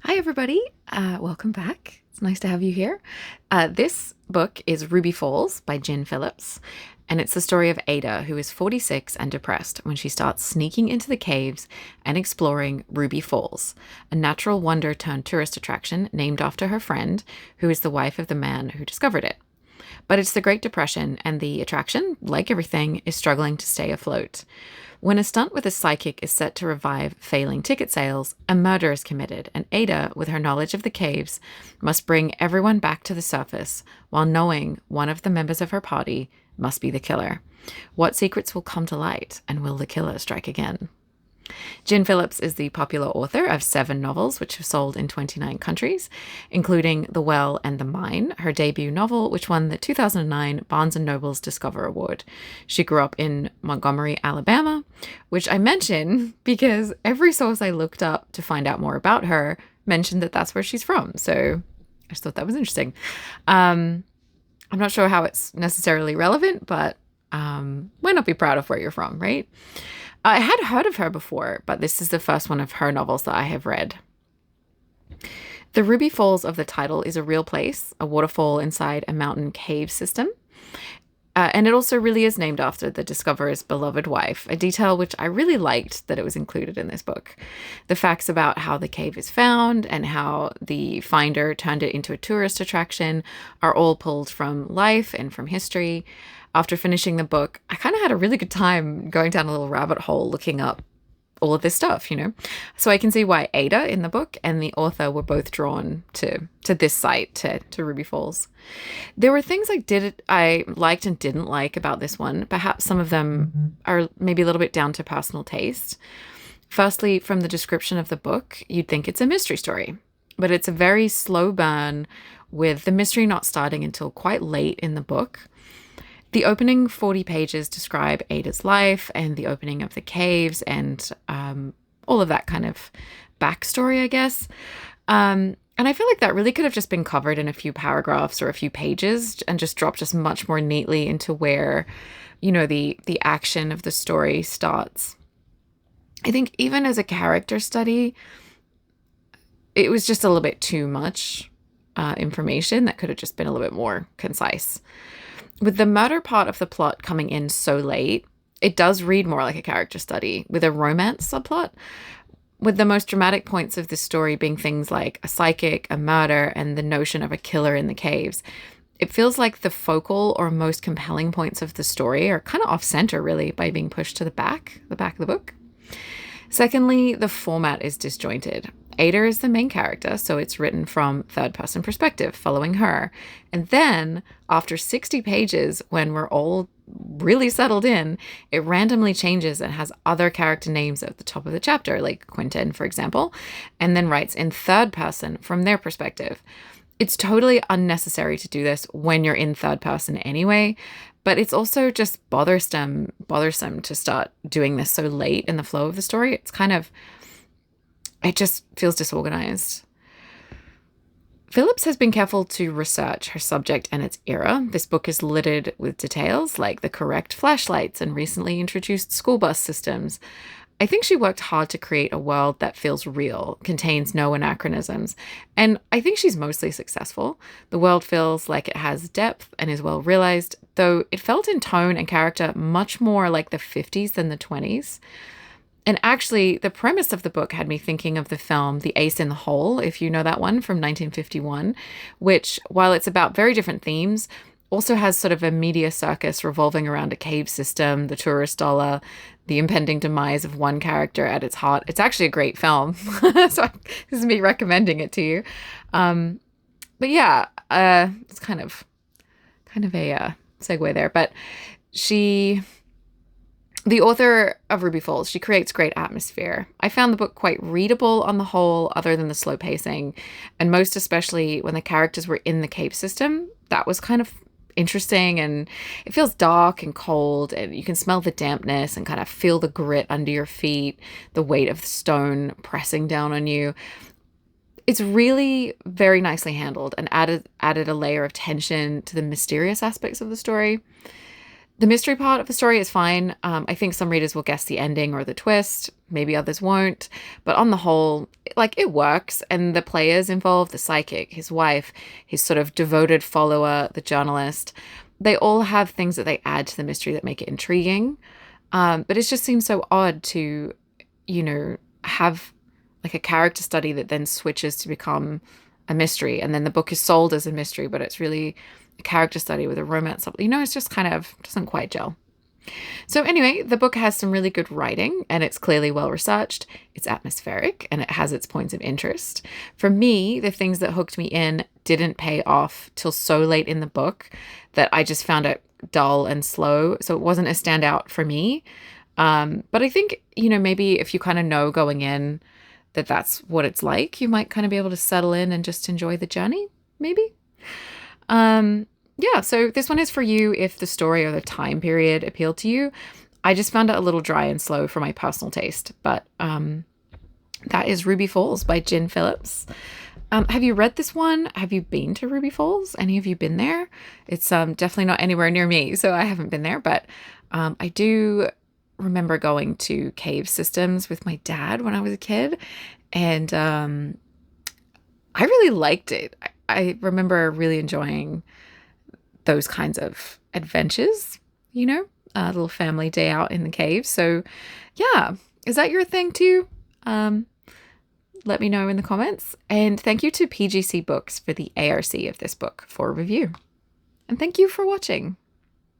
Hi, everybody. Welcome back. It's nice to have you here. This book is Ruby Falls by Jen Phillips, and it's the story of Ada, who is 46 and depressed when she starts sneaking into the caves and exploring Ruby Falls, a natural wonder turned tourist attraction named after her friend, who is the wife of the man who discovered it. But it's the Great Depression, and the attraction, like everything, is struggling to stay afloat. When a stunt with a psychic is set to revive failing ticket sales, a murder is committed, and Ada, with her knowledge of the caves, must bring everyone back to the surface while knowing one of the members of her party must be the killer. What secrets will come to light, and will the killer strike again? Jen Phillips is the popular author of 7 novels, which have sold in 29 countries, including The Well and the Mine, her debut novel, which won the 2009 Barnes& Noble's Discover Award. She grew up in Montgomery, Alabama, which I mention because every source I looked up to find out more about her mentioned that that's where she's from. So I just thought that was interesting. I'm not sure how it's necessarily relevant, but why not be proud of where you're from, right? I had heard of her before, but this is the first one of her novels that I have read. The Ruby Falls of the title is a real place, a waterfall inside a mountain cave system. And it also really is named after the discoverer's beloved wife, a detail which I really liked that it was included in this book. The facts about how the cave is found and how the finder turned it into a tourist attraction are all pulled from life and from history. After finishing the book, I kind of had a really good time going down a little rabbit hole looking up all of this stuff, So I can see why Ada in the book and the author were both drawn to this site, to Ruby Falls. There were things I liked and didn't like about this one. Perhaps some of them are maybe a little bit down to personal taste. Firstly, from the description of the book, you'd think it's a mystery story, but it's a very slow burn with the mystery not starting until quite late in the book. The opening 40 pages describe Ada's life and the opening of the caves and all of that kind of backstory, I guess. And I feel like that really could have just been covered in a few paragraphs or a few pages and just dropped just much more neatly into where, the action of the story starts. I think even as a character study, it was just a little bit too much information that could have just been a little bit more concise. With the murder part of the plot coming in so late, it does read more like a character study with a romance subplot, with the most dramatic points of this story being things like a psychic, a murder, and the notion of a killer in the caves. It feels like the focal or most compelling points of the story are kind of off-center, really, by being pushed to the back of the book. Secondly, the format is disjointed. Ada is the main character, so it's written from third-person perspective, following her. And then, after 60 pages, when we're all really settled in, it randomly changes and has other character names at the top of the chapter, like Quentin, for example, and then writes in third person from their perspective. It's totally unnecessary to do this when you're in third person anyway, but it's also just bothersome to start doing this so late in the flow of the story. It just feels disorganized. Phillips has been careful to research her subject and its era. This book is littered with details like the correct flashlights and recently introduced school bus systems. I think she worked hard to create a world that feels real, contains no anachronisms, and I think she's mostly successful. The world feels like it has depth and is well realized, though it felt in tone and character much more like the 50s than the 20s. And actually, the premise of the book had me thinking of the film The Ace in the Hole, if you know that one, from 1951, which, while it's about very different themes, also has sort of a media circus revolving around a cave system, the tourist dollar, the impending demise of one character at its heart. It's actually a great film. So this is me recommending it to you. But yeah, it's kind of a segue there. But the author of Ruby Falls, she creates great atmosphere. I found the book quite readable on the whole, other than the slow pacing, and most especially when the characters were in the cave system. That was kind of interesting, and it feels dark and cold, and you can smell the dampness and kind of feel the grit under your feet, the weight of the stone pressing down on you. It's really very nicely handled and added a layer of tension to the mysterious aspects of the story. The mystery part of the story is fine. I think some readers will guess the ending or the twist. Maybe others won't. But on the whole, like, it works. And the players involved, the psychic, his wife, his sort of devoted follower, the journalist, they all have things that they add to the mystery that make it intriguing. But it just seems so odd to, have like a character study that then switches to become a mystery. And then the book is sold as a mystery, but it's really a character study with a romance. It's just kind of doesn't quite gel. So anyway, the book has some really good writing and it's clearly well researched. It's atmospheric and it has its points of interest. For me, the things that hooked me in didn't pay off till so late in the book that I just found it dull and slow. So it wasn't a standout for me. But I think, maybe if you kind of know going in that that's what it's like, you might kind of be able to settle in and just enjoy the journey, maybe. Yeah, so this one is for you if the story or the time period appealed to you. I just found it a little dry and slow for my personal taste, but that is Ruby Falls by Jen Phillips. Have you read this one? Have you been to Ruby Falls? Any of you been there? It's definitely not anywhere near me, so I haven't been there, but I do remember going to cave systems with my dad when I was a kid, and I really liked it. I remember really enjoying those kinds of adventures, a little family day out in the cave. So yeah, is that your thing too? Let me know in the comments. And thank you to PGC Books for the ARC of this book for review. And thank you for watching.